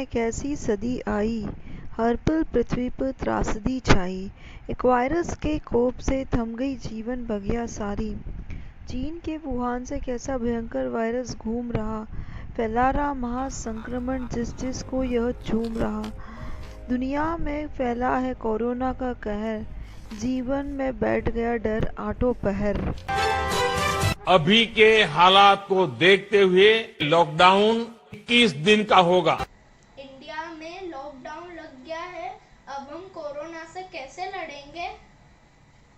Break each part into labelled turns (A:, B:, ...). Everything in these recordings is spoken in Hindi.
A: जाने कैसी सदी आई, हर पल पृथ्वी पर त्रासदी छाई। एक वायरस के कोप से थम गई जीवन बगिया सारी। चीन के वुहान से कैसा भयंकर वायरस घूम रहा, फैला रहा महासंक्रमण जिस जिस को यह झूम रहा। दुनिया में फैला है कोरोना का कहर, जीवन में बैठ गया डर आठों पहर।
B: अभी के हालात को देखते हुए लॉकडाउन 21 दिन का होगा।
C: इंडिया में लॉकडाउन लग गया है, अब हम कोरोना से कैसे लड़ेंगे?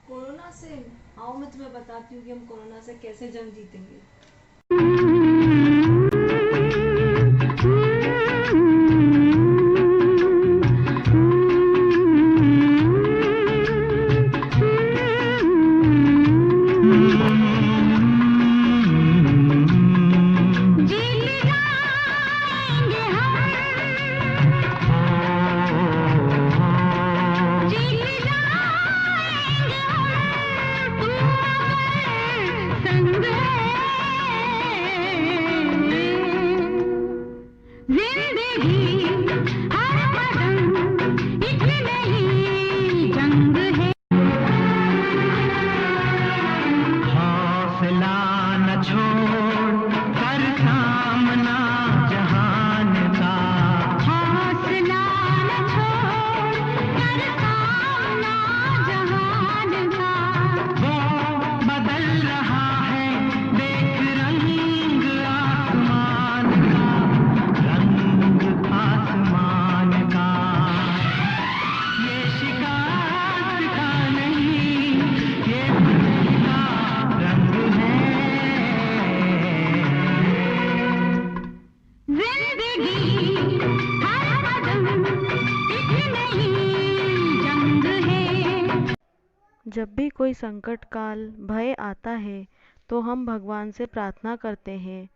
D: कोरोना से आओ मैं तुम्हें बताती हूँ कि हम कोरोना से कैसे जंग जीतेंगे।
E: जब भी कोई संकट काल भय आता है तो हम भगवान से प्रार्थना करते हैं,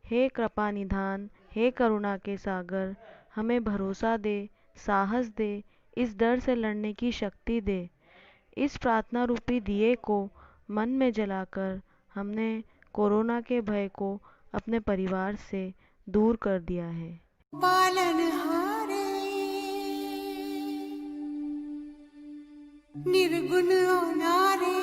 E: हे कृपा निधान, हे करुणा के सागर, हमें भरोसा दे, साहस दे, इस डर से लड़ने की शक्ति दे। इस प्रार्थना रूपी दिए को मन में जलाकर हमने कोरोना के भय को अपने परिवार से दूर कर दिया है।
F: पालनहारे निर्गुण अनारे,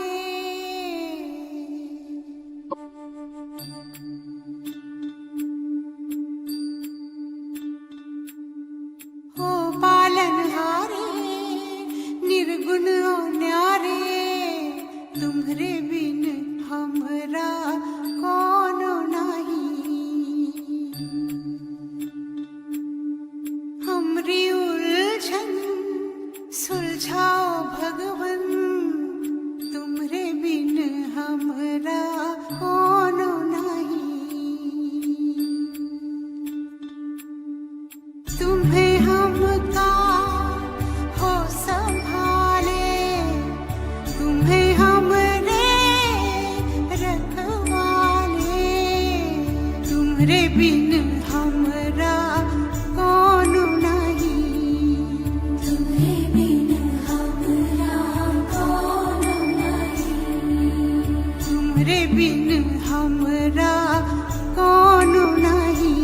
F: हो पालनहारे निर्गुण अनारे, तुम्हरे बिन हमरा कोनो नहीं। हमरी उलझन सुलझाओ भगवन, तुम्हरे बिन हमरा कोनो नहीं। तुम्हें हमका हो संभाले, तुम्हें हमरे रखवाले, तुम्हरे बिन हमरा कोनो नहीं। तुम्हें बिन हमरा कोनो नहीं, तुम्हरे बिन हमरा कोनो नहीं।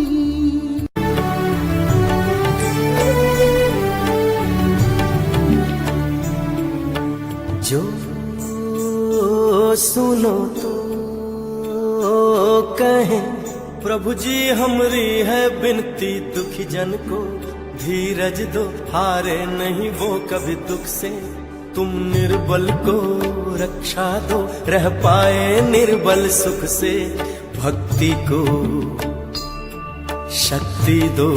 G: जो सुनो तो कहें प्रभु जी, हमरी है बिनती दुखी जन को, धीरज दो, हारे नहीं वो कभी दुख से। तुम निर्बल को रक्षा दो, रह पाए निर्बल सुख से। भक्ति को शक्ति दो।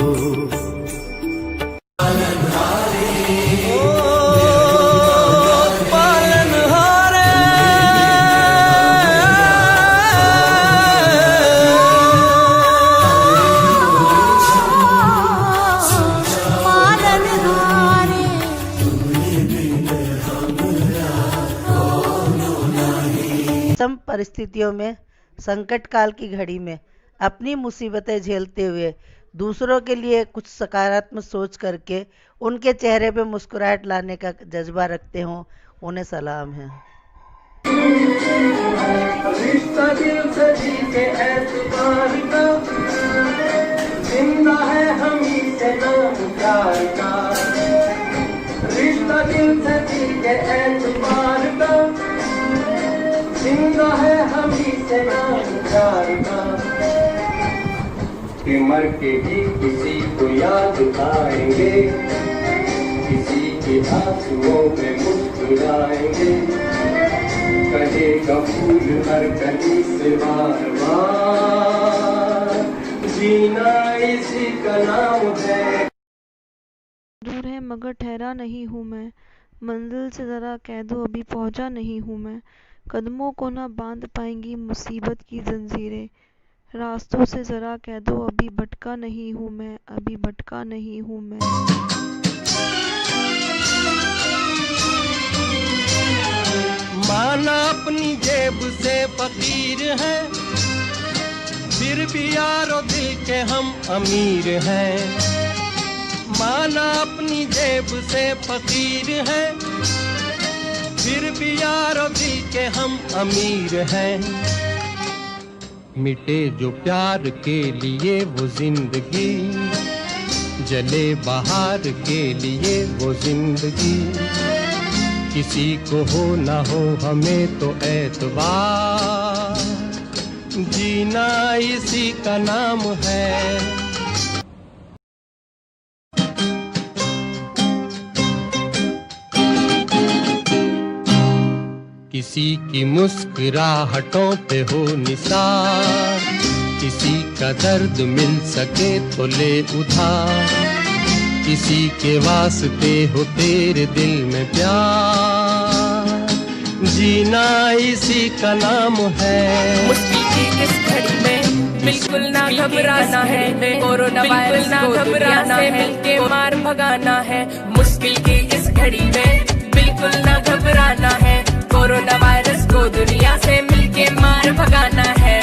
H: परिस्थितियों में, संकट काल की घड़ी में अपनी मुसीबतें झेलते हुए दूसरों के लिए कुछ सकारात्मक सोच करके उनके चेहरे पे मुस्कुराहट लाने का जज्बा रखते हों, उन्हें सलाम है।
G: जिंदा है हम ही से नाम प्यार का, रिश्ता दिल से दिल के एतबार का, जिंदा है हम ही से नाम प्यार का, कि मर के भी किसी को याद आएंगे, किसी के आंसुओं में मुस्कुराएंगे, कहेगा फूल हर कली से बार बार, जीना इसी का नाम है।
A: दूर है मगर ठहरा नहीं हूँ मैं, मंजिल से ज़रा कह दो अभी पहुँचा नहीं हूँ मैं, कदमों को ना बांध पाएंगी मुसीबत की जंजीरें, रास्तों से ज़रा कह दो अभी भटका नहीं हूँ मैं, अभी भटका नहीं हूँ मैं।
G: माना अपनी जेब से फकीर है, फिर भी यारो दिल के हम अमीर हैं। माना अपनी जेब से फकीर है, फिर भी यारो दिल के हम अमीर हैं। मिटे जो प्यार के लिए वो जिंदगी, जले बाहर के लिए वो जिंदगी, किसी को हो ना हो हमें तो एतबार, जीना इसी का नाम है। किसी की मुस्कुराहटों पे हो निसार, किसी का दर्द मिल सके तो ले उधार, किसी के वास्ते हो तेरे दिल में प्यार, जीना इसी का नाम है।
I: मुश्किल की इस घड़ी में बिल्कुल ना घबराना है, कोरोना वायरस को घबराना है, मिलके मार भगाना है। मुश्किल की इस घड़ी में बिल्कुल ना घबराना है, कोरोना वायरस को दुनिया से मिलके मार भगाना है।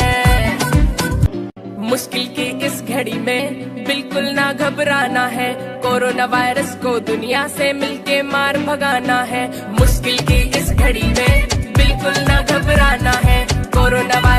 I: मुश्किल की इस घड़ी में बिल्कुल ना घबराना है, कोरोना वायरस को दुनिया से मिलके मार भगाना है। मुश्किल की इस घड़ी में बिल्कुल ना घबराना है, कोरोना वायरस